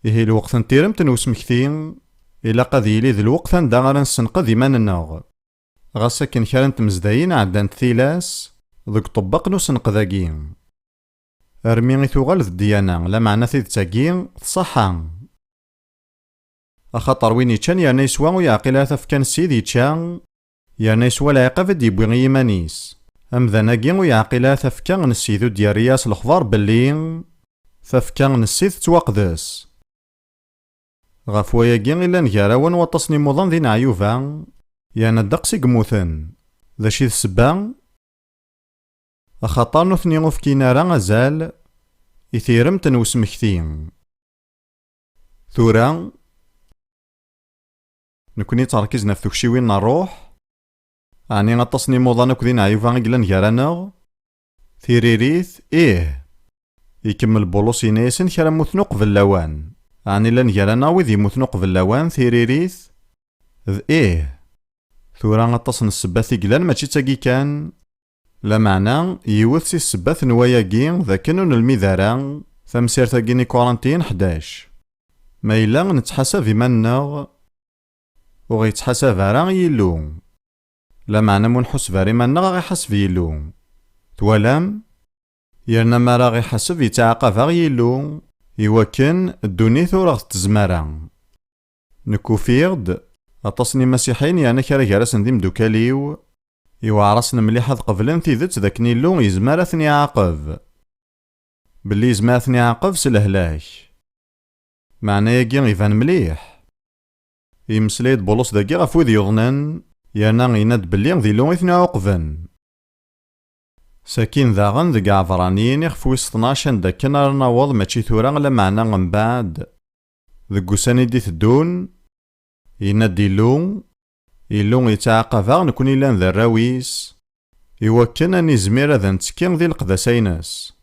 إيه الوقت نتيرمت نوسمكتين إلا قد يلي ذ الوقت ندا غادا نسنقذ إيماننا. غاس أكن كرا نتمزداين عدان تثيلاس ذك طبق نوسنقذاكي. أرمي غيثوغال ذ الديانة لا معنى ثيذ تاكي تصحا. أخاطر وين يتشان يرنا يسوا ويعقلها تفكان السيد يتشان يرنا يسوا العقاب ديبوي إيمانيس. أمذناكي ويعقلها تفكان السيدو ديال رياس الخضار باللي تفكان السيد تواقدس. غاف وياكي إلا نكاراون وطسني موضان ذي نعيوفا يعني الدقسي قموثن ذا شي السبا أخاطر نثني غفكينا راه غزال إثيرمت نوسمكتين. ثورا نكوني تركيزنا في ذوكشي وين نروح أني غطسني موضان أكو ذي نعيوفا إلا نكارانا ثيريريث يكمل بولوس ينايسن كرا مثنو قبل اللوان أني إلا نكارانا وذي مثنو قبل اللوان ثيريريث ذ ثورا غطسن السباث إقلان ماشي تاقي كان لا معنى يوث سي السباث نواياكي ذا كانون الميذارا ثمسير تاقيني كورانتين 11 ما إلا نتحسب إيماننا وغيتحسب راه يلو لا معنى منحس فاري مانا غا يحسب يلو توالام يرنا ما راه يحسب يتعاقب يلو يوكن الدوني ثورا تزمارا نكوفيرد أطسني مسيحيين يعني كرا جالسن ديم دوكاليو يوعرسن مليح هاد قبلن تيذت ذاك نيلو يزمار ثني عاقب بلي يزمار ثني عاقب سلهلاك معنى ياكي غيفان مليح يمسليد بولوس داكي غف ويذ يظنن يانا غيناد بلي ذي لو ثني عقبن ساكين ذاغن ذي عفرانيين يخف ويس 12 داكن ناوض ماشي ثورا لا معنى من بعد ذي قساني دي تدون ينادي يلو يتعاقبا نكون إلا ذا الراويس يوكن أني زمير ذا نتكين ذي القداسينس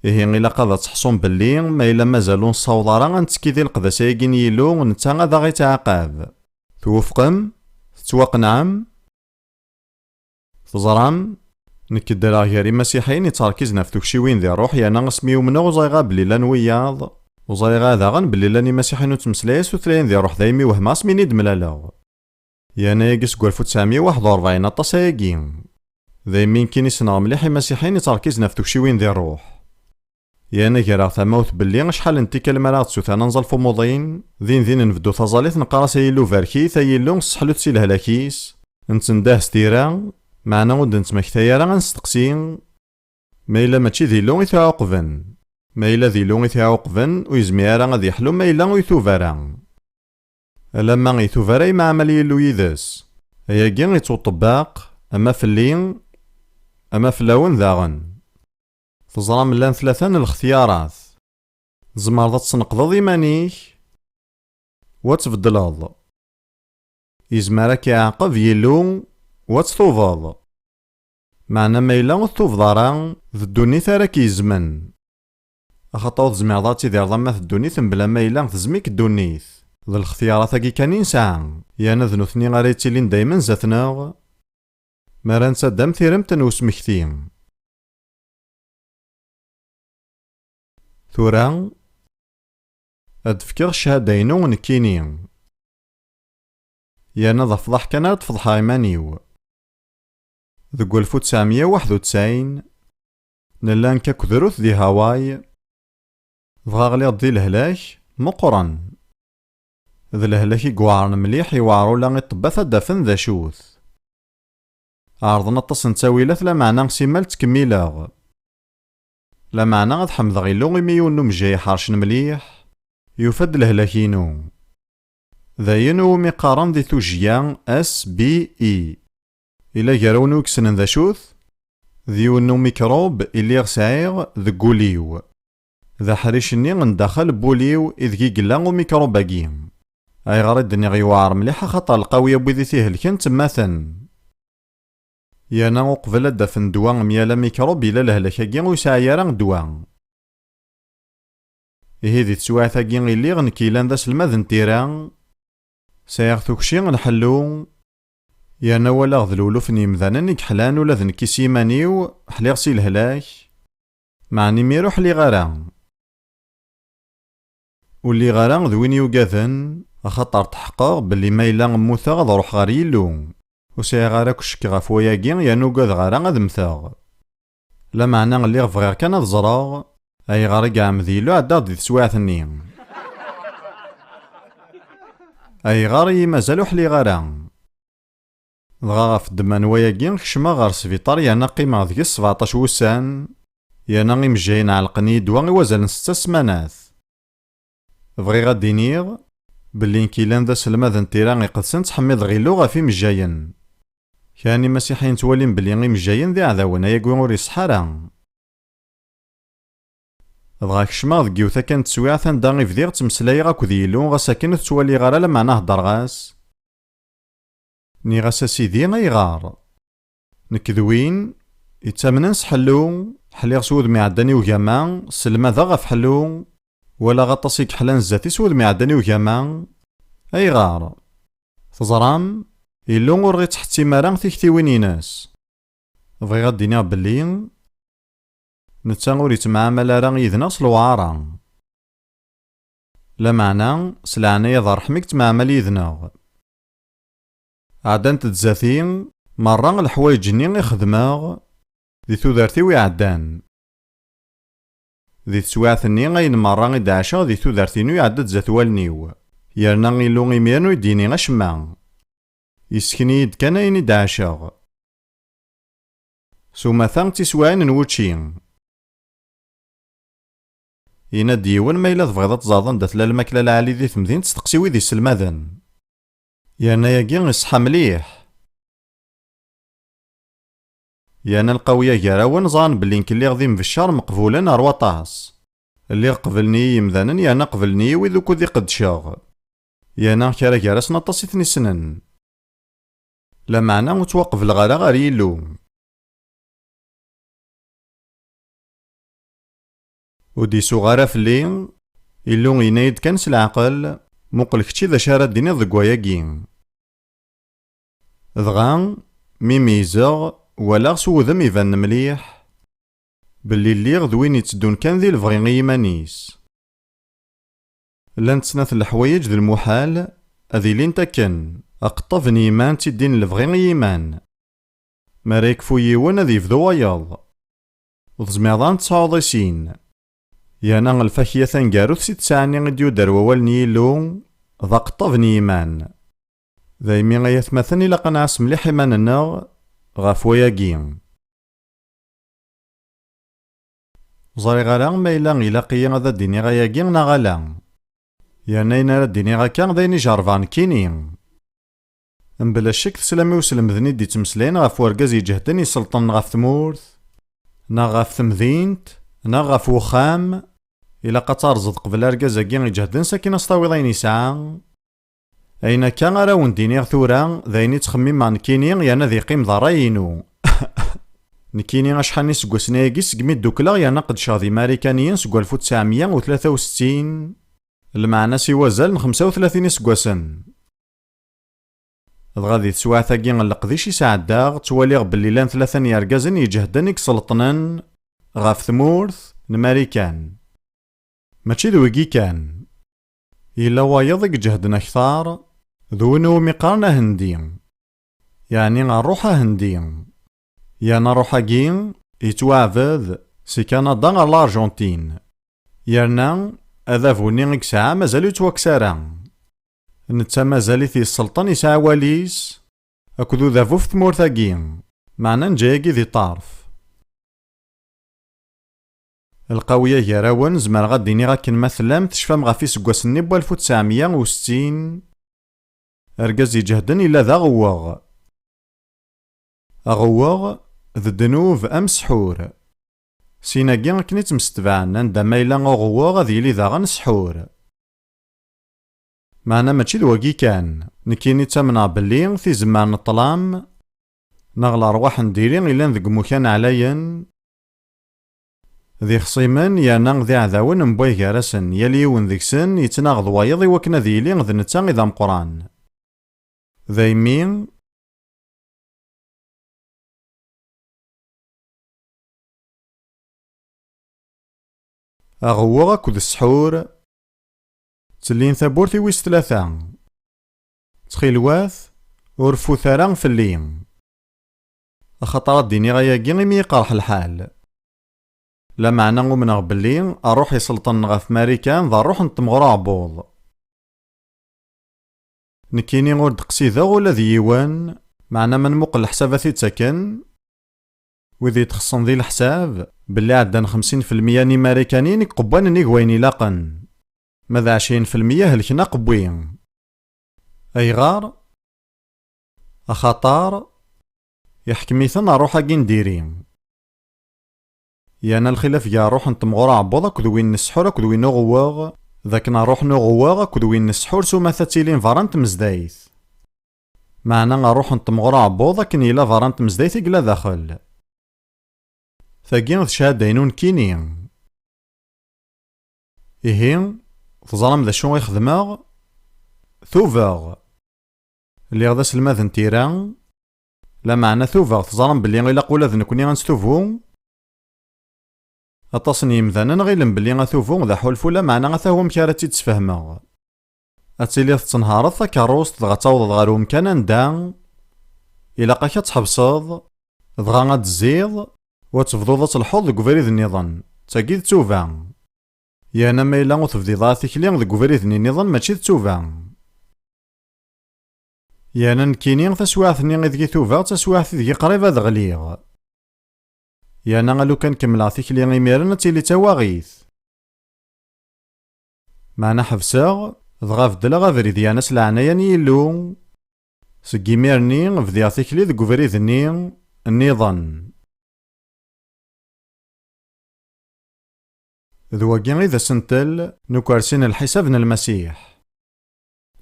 إيه إلا قضى تحصون باللي ما إلا مازالون صوضارا نتكي ذي القداسيين يلو نتا غادا غيتعاقب توفقم تتوقنعم تزرام نكدرا غيري مسيحيين يتركزنا في توكشي وين ذي الروح يانا اسمي ومنا وزايغا بلي لا نوياض وزايغا داغن بلي لاني مسيحيين وتمسلايس وثلاين ذي روح دايمي وهما اسميني دملالا يانا يقس قولفو 941 اطاس ياكي دايمين كيني سنا مليح مسيحيين يتركزنا في توكشي وين ذي الروح يانا كرا ثموت بلي شحال نتي كلمه راه تسوث انا نزل فموضين ذين نفدو ثزاليت نقرا سيلو فاركي ثيلو سحلو تسيل هلاكيس نتنداه ستيرا معنا ود نتمكثايا راه غنستقسي ما الا ماشي ذي لو يتعاقبن ما الا ذي لو يتعاقبن ويزميرا غادي يحلو ما الا يثوفرا لما غيثوفرا مع عمليه لو يدس هياكي غيتوطباق اما في اللين اما في اللون ذاغن تزرا ملان ثلاثه الاختيارات زمر تسنقض إيمانيك وتبدلض يزمر كيعاقب يلو وتثوفض معنى ما إلا تثوفض ذ الدونيث راه كيزمن أخاطر تزمير ضاتي دير ضمات الدونيث بلا ما إلا تزميك الدونيث ذ الاختيارات كي كان ينسى يانا ذ نوثني غاري تيلين دايما زاتنا ما راه نسى دام ثيرمت نوسمكتين ثورا أدفكر الشهادينو نكيني يانا ذا فضح كانت تفضحا إيمانيو ذو 1991 نلان كاكذروث دي هاواي بغا غليظ دي الهلاك مقرن ذا الهلاك يقوارن مليح يوارو لا غيطبا دافن ذا شوث عرضنا التصن تاويلات لا معنى سيمال تكميلاغ لا معنى غاد حمض غيلو غيميو نوم جاي حارشن مليح يفد الهلاكينو ذا ينو مقارن ذي توجيان SBE إلا جارونو كسنن ذا شوث ذيونو ميكروب إلي غسعيغ ذا قوليو ذا حريشني غندخل بوليو إذ كي قلانو ميكروباكيم أي غردني غيوار مليحة خطا القوية بوذي تيهلكن تماثن يانا قبل دافن دوان ميالا ميكروب إلا لهلكاكي ويسعى راه دوان إيه ذي تسواعثاكي إلي غنكيلان ذا سلماذ نتيران سايغ توكشي غنحلو يانا ولا غذلولو فني مذانا كحلان ولا ذن كيسيمانيو حليغ سي الهلاك معني ميرو حلي غارا واللي غالا ذ وين يوقاذن خاطر تحقق باللي ما إلا نموتا غاد روح غار يلو وسايا غارا كشك غاف وياكي يا نوقاذ غارا غاد مثاغ. لا معنى اللي غفغير كان هاد زراغ أي غارا كاع مذيلو عدا دي تسواعثني أي غاري مازالو حلي غارا. دغا غاف الدمان وياكي كشما غار سفيطار يانا قيمة ديك 17 وسان يانا غيمجاين عالقني دوا غيوازال 6 سمانات. بغي غادينيغ باللي نكيلان ذا سلماد نتيران يقدسن تحميض غيلو غافي مجاين كاني مسيحيين توالين باللي مجاين ذي عذاون ايا كوين ور يصحارا. دغا كشما ذ كيوثا كانت تسويعة دا غيفديغ تمسلاي غاكو ديلو غا ساكن توالي غارا لمعنى هدر غاس ني غاس سيدي غيغار نكذوين يتامنن سحلو حليغ سود ميعداني وكاما سلما ذا غاف حلو ولا غطاسي كحلان زاتي سود ميعداني وكاما أي غار تزرام إلو غور غي تحتي مران تيكتيوين يناس. بغي غادينيغ بلي نتا غور يتمعامل راه يذنا سلوعارا لا معنى سلعنا يظهر حميك تمعامل يذنا عدان تتزاتي مرة الحوايج ني يخدماغ ذي ثوذارتي ويعدان ذي تسواعثني غاين مرة غيدعشا ذي ثوذارتينو يعدد زات والنيو يرنا غيلو غيميرنو يديني غشما يسكنيد كان اين يدعشا سوما ثان تسواعين نوتشي ينا ديون ما إلا تبغيض تزاضن دات الماكلة العالي ذي تمدين تستقسي ويدي سلماذن يانا ياكي غيصحى مليح يانا القوية جراون ظان بلي نكلي غذي مفشار مقبولا أرواطاس اللي قبلني يمذانا يانا قبلني ويذوكو ذي قدشاغ يانا كارا جراس نطاسي ثني سنن لا معنى متوقف الغالا غار يلو وديسو غارا فلي يلو ينايد كان سالعقل موقل كتشي ذا شارا ديني ضقواياكي دغا ميميزاغ ولا سوذم يفان مليح باللي اللي غدوين يتسدون كان ذي الفغي غيمانيس لان تسناث الحوايج ذي المحال اذي لين تكن اقطف نيمان تدين الفغي غيمان ما ريكفو يوان اذي فذو وياض وتزميضان تصعوضي سين يانا الفاكية ثنقارو تسيت سعني غديو داروا والنيلو ذا قطف نيمان ذايمي غيثمثن إلا قناعس مليح إيماننا غاف وياكي زاري غالا ما إلا قيا غادا ديني غاياكي نا غالا يانا ينا ديني غاكا ذايني جارفان كيني مبلا شك تسلامي وسلم ذني دي تمسلين غاف ورقاز يجهدن يسلطن غاف ثمورث نا غاف ثمذينت نا غاف وخام إلا قطارزد قبل أرقازاكي يجهدن ساكن اسطاويضين يسعى أين كان راون دينيغ ثورا ذايني تخمم مع نكيني يانا ذي قيم ضراينو نكيني غشحاني سقوا سنايقي سقمي الدوكلا يانا قد شاضي ماريكانيين سقوا 1963 المعنى سوا زال 35 سقوا سن غادي تسواع ثاقي القديش يساعداغ تواليغ باللي لان 3 يرقازن يجهدن يكسلطنن غاف ثمورث نماريكان ماشي ذويقي كان إلا وايض جهدنا كثار ذو مقارنة هندي يعني غنروحا هندي يانا روحا كين يتوعفذ سي كندا غا الأرجنتين يرنا هذا فوني غيكساعة مازالو يتوكسارا نتا مازالي في السلطان يسعى واليس أكدو ذافو في ثمورثاكي معنا نجايكي ذي طرف القوية يراون زمر غاديني غاكن مثلا تشفام غافي سكواسني ب 1960 أرقاز يجهدن إلا ذا غواغ أغواغ ذا دنوف أم سحور سيناكي غاكني تمستبعن عندما إلا غواغ ذي لي ذا غنسحور معنا ماشي دواكي كان نكيني تامنا بلي في زمان الطلام نغل أرواح نديري إلا ذق مكان عليا ذي خصيمن يانا ذي عذاون مبوي كارسن يليون ذيكسن يتناغض وايض وكنا ذيلي ذ نتا إذا مقران ذايمين أغوغ أكد السحور تلين ثابورتي ويس 3. تخيلوات ور فوت راه فلي خاطر ديني غياكي مي يقرح الحال. لا معنى غومنغ بلي اروح يسلطن غاف ماريكان ذا روح نتمغرا عبوض. نكيني غور دقسي ذا ولا ديوان معنا من مقل حساباتي تسكن وذي تخصن ذي الحساب بلي عدن 50% ني ماريكانيين قبان ني غويني لاقن ماذا 20% هلكنا قبوين. اي غار اخاطار يحكميثن اروح اكي نديري يانا الخلاف يا روح نتمغرا عبوض كدوين نسحور كدوين نغواغ ذاك نروح نغواغ كدوين نسحور سوما ثاتيلين فارانت مزدايث معنا نروح نتمغرا عبوض كن يلا فارانت مزدايث يقلا داخل ثاقين شهادينون كينين إهين تظلم ذا شو يخدماغ ثوفاغ اللي غدا سلماذ نتيران لا معنى ثوفاغ تظلم بلي غيلا قولا ذا نكوني غنستوفو أتصني يمذانا غيلم بلي غاثوفو ذا حولفو لا معنى غاثاهو مكارتي تسفهماغ أتيلي تنهارض ثاكاروست دغا تعوض غارو مكان ندا إلا قاك تحبصض دغا غاتزيض وتفضوض تلحوظ ديك فريد النظام تاكيد توفا يانا ما إلا وتفضيضا تكلي ديك فريد النظام ماشي توفا يانا نكيني تسواعثني غيدكي توفا تسواعث ديكي قريبا دغليغ يانا غالو كان كملا تكلي غيميرن تيلي تواغيث معنا حفصاغ دغا فدلا غافريد يانا سلعنايا نيلو سكي ميرني فديا تكلي ديك فريد النظام ذواقي إذا سنتل نكارسين الحساب من المسيح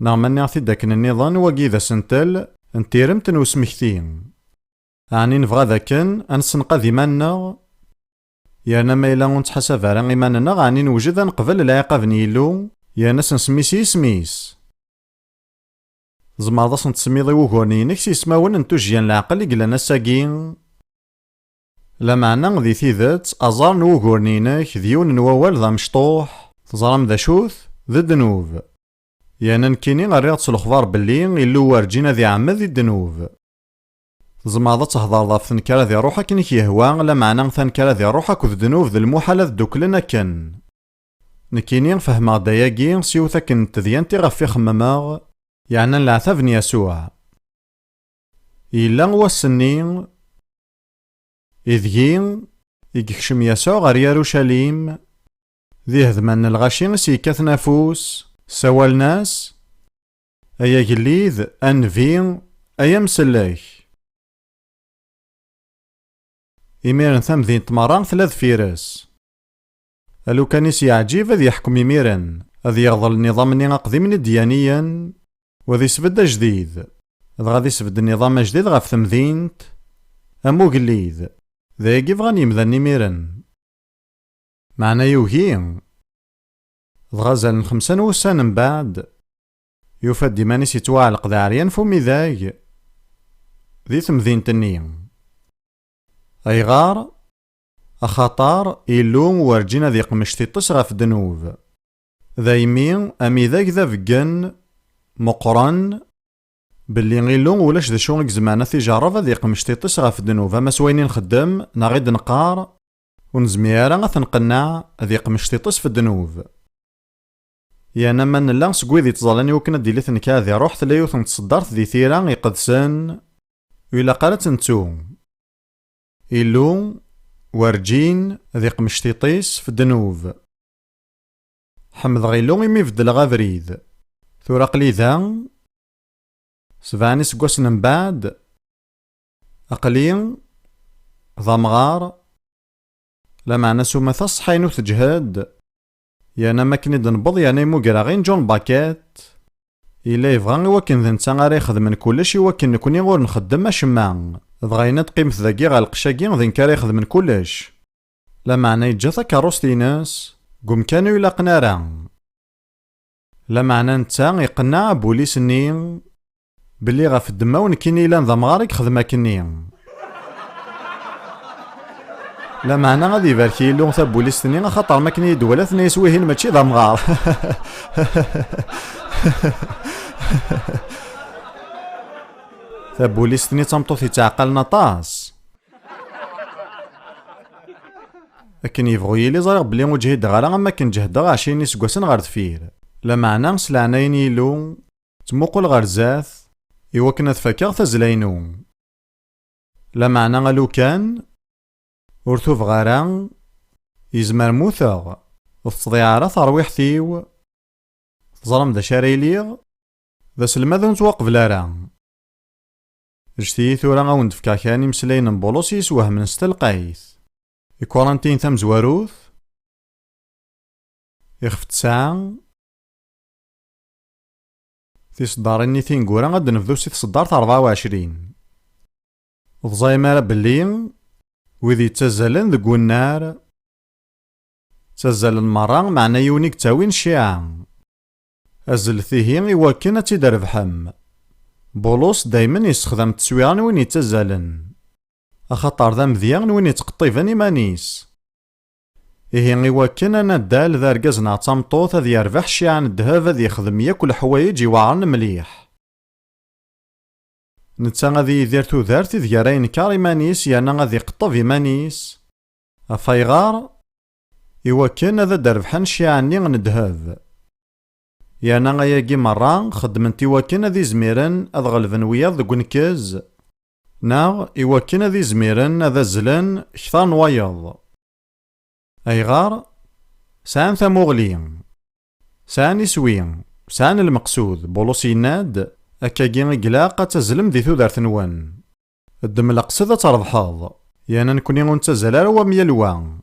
نعم نعطي داكن النظام واقي إذا سنتل انتيرمتن وسمكتين عني نفغا ذاكن أنسنقا ذيمانا يانا ما إلا نتحسب على إيماننا غاني نوجد نقبل العقاب نيلو يانا سنسميسي سميس زماضا سنتسميضي وغورنينك سيسماون انتوجيان العقل إقلانا ساقين لا معنى ذي ثيذات أزار نوغورنينك ديون نووال ذا مشطوح تزرم ذا شوث ذا دنوب يانا نكيني غريغ تسلخبار بلي إلو وارجينا ذي عمد ذي الدنوب زماضة تهضر ذا ثنكرا ذي روحك نك يهوى لا معنى ثنكرا ذي روحك وذ دنوب ذي المحالة دوكلنا كن نكيني فهما داياقي سيوثا كن تذيانتي غفي خمماغ يعني العثاب يسوع إلا هو السنين إذيين يكشم يسوع غير يروشاليم ذي هذمان الغشين سيكاث نافوس سوال ناس أيا جليذ أنفين أيا مسلاك إميرن ثم ذي تمران ثلاث فيرس ألو كان يعجيب ذي يحكم إميرن ذي يغضل النظام اللي قديم الديانيا وذي سبدا جديد غادي يسبد النظام جديد غاف ثمذينت أمو قليذ ذا يجيب غاني مذني ميرن معنا يوهين غازل 5 وسان من بعد يوفد ديماني سيتوعلق ذا عريان فمي ذاي ذي ثمذين تنين أي غار أخطار إلوم ورجينا ذي قمشتي تسغى في دنوب ذا يمين أمي ذاك ذا فقن مقرن باللي غيلون ولاش ذا شونك زمانة في جارفة ذي قمشتي تسغى في دنوب أما سويني نخدم نغيد نقار ونزميارا غثنقنع ذي قمشتي تس في الدنوب يانا من لا سقوي ذي تظلني وكنا ديليث نكا ذي روح ثلايوث نتصدرت ذي ثيرا يقدسن وإلا قالت نتو إلو ورجين ذي قمشتيطيس في الدنوب حمد غيلو يمي فدل غافريد ثورا قلي ذا 7 سقوس من بعد أقليم ذا مغار لا معنى سوما تصحينو تجهد يانا ماكني دنبض يانا يموكرا غين جون باكيت إلا يبغى وكن ذا نتا غير يخدم كلش وكن نكوني غور نخدم أشمع دغاينا تقيم ذاكي غا القشاكي ذي نكار يخدم كلش لا معنى يتجا كاروستي ناس قوم كانوا يلاقنا راه لا معنى نتا يقنع بوليس نين بلي غا في الدما ونكيني لان ذا مغارك خدمة كنين لا معنى غادي يبارك يلو تابوليستني خاطر ما كاين يدولاتنا يسويهن ماشي ذا مغار. تابوليستني تمطوط يتعقلنا طاس. لكن يبغوا يلي زرق بلي وجهي غالا ما كنجهد 20 سكواسن غير دفير. لا معنى سلعناين يلو تموقل غير زاث إوا كنا تفكر تزلاينو. لا معنى غالو كان ورثوف غارا يزمر موثاغ وتصديعارا ترويحتيو تظلم ذا شاريليغ ذا سلماذ نتوقف لارا. جتي ثورا غاون دفكا كاني مسلاين بولوس يسوه من ستلقايث يكورانتين ثم زواروث يخفت ساعة في صدارني تينكورا غاد نفذو سي تصدارت 24 وضزاي مالا بلي ويذي تزالن ذق النار تزالن مرة معنا يونيك تاوين شيعة أزل فيه إواكن تيدربحم. بولوس دايما يستخدم تسويران وين يتزالن أخطر ذا مذيان وين يتقطيفن إيمانيس. إيه إواكن أنا دال ذا رقزنا تامطوط هذ يربح شيعة الدهب هذ يخدم ياكل حوايج يوعرن مليح. نتا غادي يدير تودارت إذ يراين كار إيمانيس يانا غادي يقطف إيمانيس أفايغار إواكن هذا دربحن شيعني غندهب يانا غاياكي مرة خدمنت إواكن هذي زميرن أذ غلبن وياض ذق نكاز ناغ إواكن هذي زميرن هذا زلن كثار نوايض. أيغار سان ثموغلين سان يسوين سان المقصود بولوس يناد أكاكي إقلاقة تزلم ذي ثودارت نوان الدم الأقصد ترضحاض يانا نكوني غنتزلال وميلوان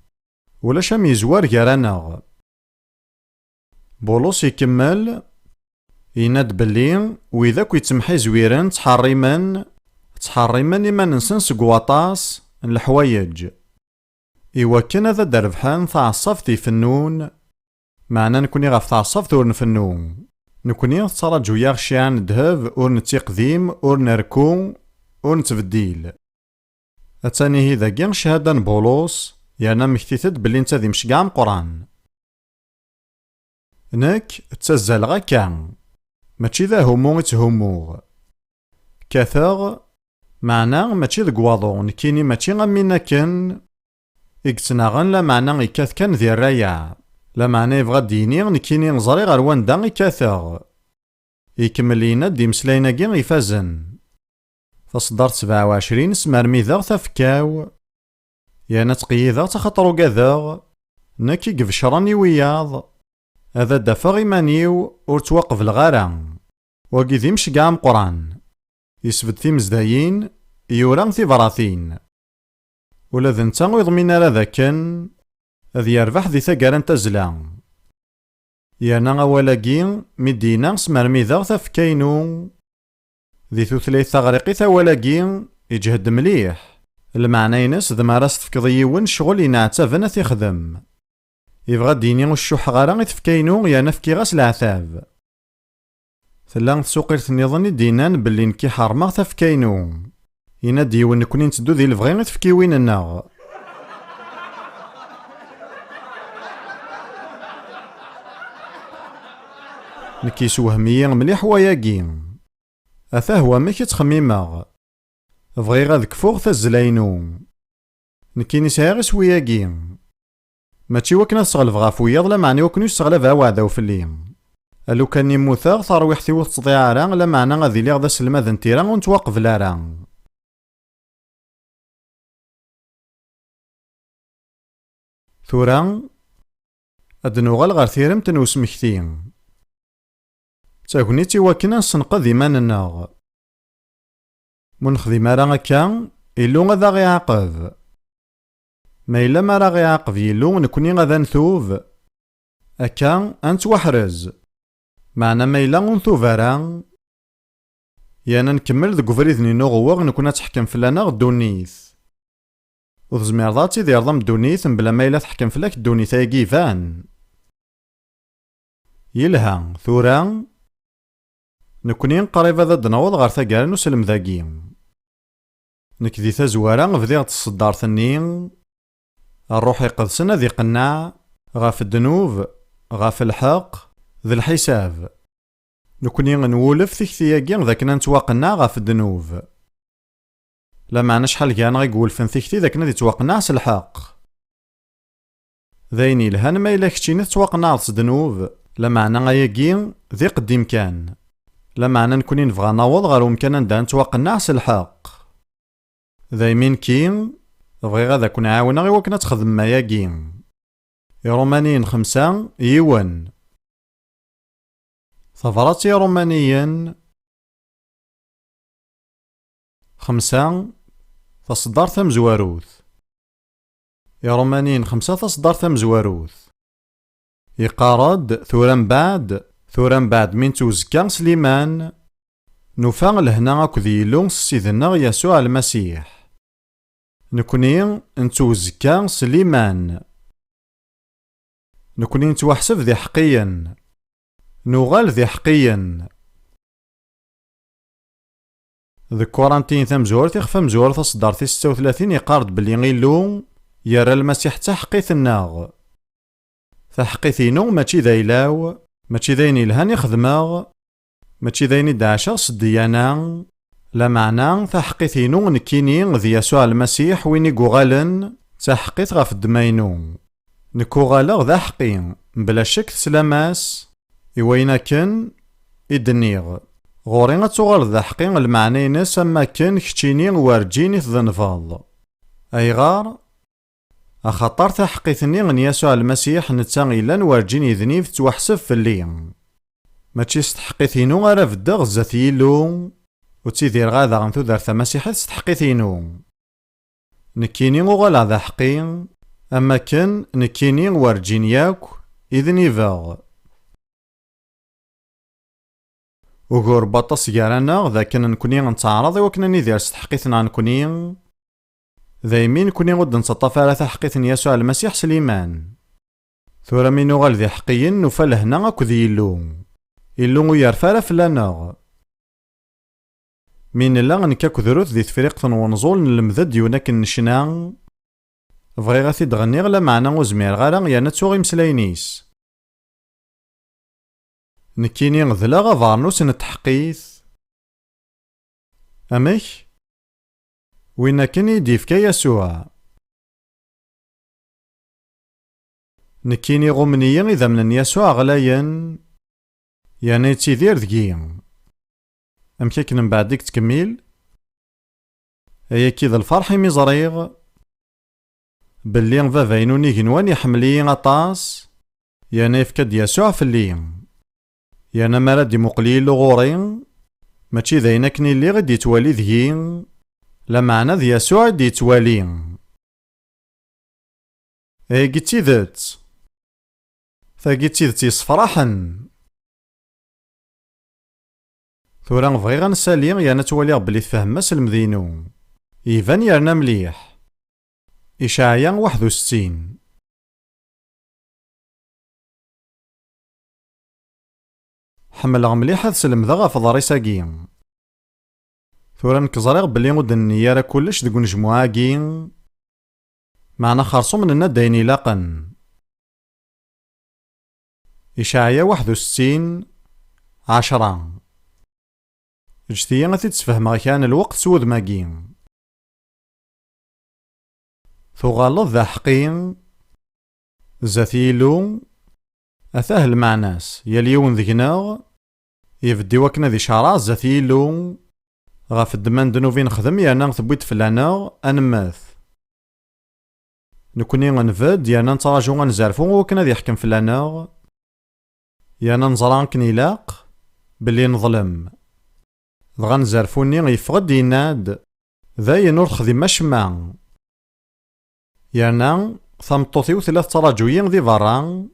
ولا شام يزوار غيراناغ. بولوس يكمل يناد بلي وإذاك يتمحي زويرن تحريمن إما ننسن سقواطاس الحوايج إواكن هذا دربحان تعصف ذي فنون معنا نكوني غاف تعصف ذور نفنون نكوني تراجو ياغ شيعان دهب اور نتيقديم اور نركو اور نتبديل. أتاني هي ذاكين شهادة بولوس يانا مكتيتد بلي نتا ذي مشقام قران نك تزال غاكا ماشي ذا همو يتهموغ كاثاغ معنا ماشي ذا قواضو نكيني ماشي غامينا كان إكتناغن لا معنى إكاث كان ذي الرايع لا معنى يبغى ديني نكيني نزري غير واندا إكاثاغ يكمل لينا دي مسلاينا كي غيفازن. فصدر 27 سمرمي ذا تفكاو يانا تقييذا تخطرو كذاغ نكي قفشراني وياض هذا دافا غيمانيو ور توقف الغارة واكي ذي مشقام قران يسبد في مزدايين يوران في براثين ولا ذنتا ويضمين على ذاكن هذ يربح ذي ثقارن تزلا يانا غوالاكي مدينة سمرمي ذا تفكاينو ذي ثلاث ثغريقي ثوالاكي يجهد مليح المعنى ينس ذا ماراس تفكضيون شغل ينعتافن تيخدم يبغى ديني والشوح غارا يتفكاينو يا نفكي غاس العثاب ثلا تسوقير ثنيظني دينان بلي نكي حرماغ تفكاينو ينا ديون نكوني نتدو ذي الفغي يتفكي وين الناغ. نكي سوهميا مليح وياكي أثا هو ميكي تخميماغ بغي غاد كفوغ تزلاينو نكي نسايا غي سوياكي ماشي وكنا تسغلف غاف وياض لا معني وكنو تسغلف هواذا وفليم ألو كان يموثاغ ترويحتي وتضيع راه لا معنى غادي لي غدا سلماذ نتيرا ونتوقف لارا. ثورا أدنوغال غار ثيرمتن وسمكتين تاكنيتي وكنا نسنقذ إيماننا منخذي مارا هكا إلو غادا غيعاقب ما إلا ما راه غيعاقب يلو نكوني غادا نثوب هكا أنتوحرز معنا ما إلا غنثوب راه يانا نكمل ذك فريدني نغوغ نكون تحكم فلانا غدونيث وتزمير ذاتي دير ضم دونيث بلا ما إلا تحكم فلاك الدونيث هاكي فان يلها ثورا نكوني قريب هذا دنوض غير ثقال نسلم ذاكي نكذي تزوارا فديغ تصدار ثنين الروح يقدسن ذي قناع غاف الدنوب غاف الحق ذي الحساب. نكوني نولف تيكتياكي ذاك نتواقنا غاف الدنوب. لا معنى شحال كان غيقول فن تيكتي ذاك ندي تواقنا س الحق. ذايني لهان ما إلا كتشيني تواقنا س دنوب لا معنى غاياكي ذي قديم كان. لا معنى نكوني نبغى نوض غير ممكن ندان نتواقنا س الحق. ذايمين كين بغي غادا كون عاونا غي وكنا تخدم ماياكي. رومانيين 5 يوان. ثفرات رومانيين 5 تصدر ثمزواروث. رومانيين 5 تصدر ثمزواروث. يقارد ثوران بعد من توزكا سليمان نوفا لهنا اكو ذيلو سيدنا يسوع المسيح. نكوني نتوزكا سليمان. نكوني نتوحسب ذي حقيا. نوغال ذي حقيا. ذي كورانتين ثمزور تيخفى مزور تصدر 36 يقارد بلي غيلو يرى المسيح تحقيث الناغ. تحقيثينو ماشي ذايلاو ماشي ذايني لهان يخدماغ ماشي ذايني دعشا صديانا. لا معنى تحقيثينو نكيني ذي يسوع المسيح ويني قوغالن تحقيث غاف الدماينو. نكو غالغ ذا حقين بلا شك تسلاماس إوينا كن إدنيغ غوري غتوغال ذا حقين المعني ناس أما كن كتشيني وارجيني تذنفاض. أي غار أخطر تحقيثني غن يسوع المسيح نتا إلا نوارجيني ذنيف توحسب في الليم. ماشي ستحقيثينو غير فدا زاتيلو وتيدير غادا غنثو دارت مسيحة ستحقيثينو. نكيني غوغال ذا حقين أما كان نكيني وارجين ياك إذن يفاغ. وغور باطس يارانا ذا كان نكوني غنتعرض وكنا ندير ستحقيثنا نكوني ذايمين كوني غد نتطافى على تحقيث يسوع المسيح سليمان. ثورا مينو غال ذي حقيين نوفا لهنا اكو ذي إلو يرفا فلانا. من لا نكاكو ذروث ذي تفريق ونزول نلمذد يوناك نشنا بغي غاثي دغني غلا معنا وزمير غالا يانا تسوغي مسلاينيس. نكيني غذلا غافارنوس نتحقيث أمك وينا كان يديفكا يسوع. نكيني غمنيا إذا من يسوع غلايا يعني تيدير ذكي. أمكاك من بعدك تكمل أيا كذا الفرح مزريغ باللي فافاينو نيغنوان يحملي غطاس يعني يفكد يسوع في الليم. يعني مراد مقليل غورين ماشي ذاينكني اللي غدي يتوالي ذهين لا معنى ذي يسوع دي يتوالي. اي قلتي ذات فقلتي ذات يصفرحن. ثورا بغي غنسالي يعني توالي بلي تفهم المذينو إيفان يرنا مليح. إشعيا 61. حملغ مليح هاد سلمذا غاف ضريساكي. ثورا نكزريغ بلي غد نيارا كلش ديك نجموعاكي معنا خرصو مننا دايني لاقن. إشعيا 61 10. اجتيا غادي تتفهمغ كان الوقت سود ماكي. ثغالط ذا حقين زاتيلو أثاه المعناس يليون ذكناغ يفدي وكنا ذي شعراء زاتيلو غاف الدمان دنوفين خدم يانا ثبويت فلانا أنماث. نكوني غنفد يانا نتراجو غنزارفو وكنا ذي حكم فلانا يانا نزران كنيلاق بلي نظلم دغا نزارفوني غيفغد يناد ذا ينور خدمة شمع. يانا ثمطوثيو 3 تراجوين ذي برا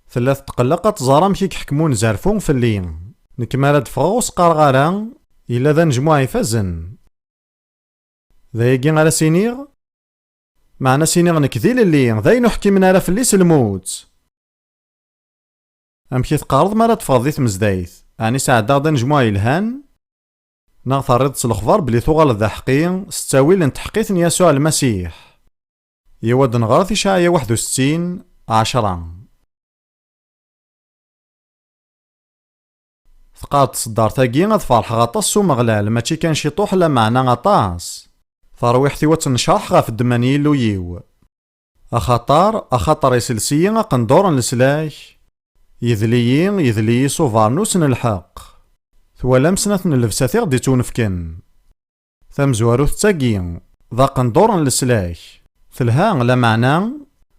3 تقلقات زارام كيك حكمون زارفون في اللين نكمارد فغوص قارغارا إلا ذا نجموع يفازن. ذا يجي على سينيغ معنا سينيغ نكذيل اللين ذا ينحكي من عرف الليس الموت. أمكي تقارض مرات فاضيت مزدايث يعني ساعدا دا نجموع يلهان نغثر رد الأخبار بلي ثغال ذا حقين ستاويل نتحقيث يسوع المسيح. يود نغرث إشعيا 61:10. تقاد تصدار تاقي غاد فرح غطاس ومغلال ماشي كان شي طوح لا معنى غطاس. ترويحتي وتنشرح غاف الدمان يلو يو. أخاطر يسلسي قندور نسلاك. يذلي صوفارنوس الحق. ثوالا مسنة اللبسة غدي تونفكن. ثمزواروث تاقي ذا قندور نسلاك. ثلها لا معنى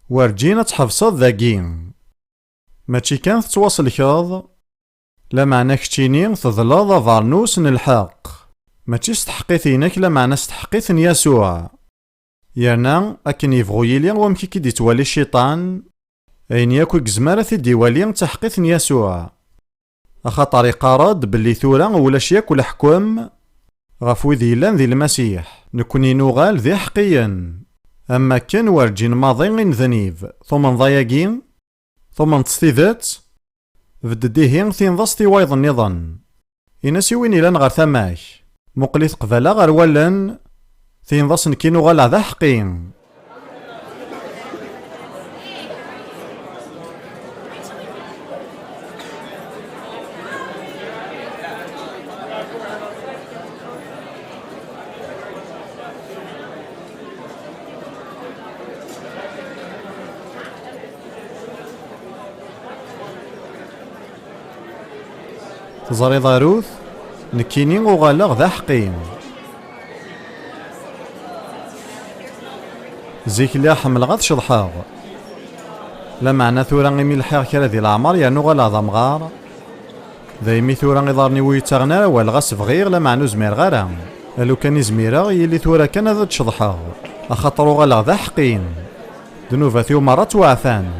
ورجينا تحفصد ذاقين. ماشي كان تتواصل كاض لا معنى كتشيني تظلظ فارنوس الحق. ماشي استحقيثينك لا معنى استحقيث يسوع. يانا أكن يفغو يلي ومكي كي ديتوالي الشيطان أين ياكو كزمارة ديوالي تحقيث يسوع. أخاطر يقارد باللي ثورا ولاش ياكل حكم غفو ذيلان ذي المسيح نكوني نوغال ذي حقيا. أما كان ورجين ماضي ذنيف ثم نضايقين ثم نتستيذات بدديهين ثينضستي وايض النظام. إناسي وين إلان غير ثماك مقليث قبالا غير ولن ثينضس نكينو غالا ذا حقين. تزري ضاروث نكيني وغالغ ذا حقين. زيك اللي حمل غاد شضحاغ لا معنى ثورا غيمي الحيغ كرا ذي العمر يانو غالا ذا مغار ذايمي ثورا غيضارني ويتاغنا والغاس فغير لا معنى زمير غارا الو كان يزميرا يلي ثورا كان ذا تشضحاغ أخاطرو غالا ذا حقين. دنوفا ثيو مرات وعفان.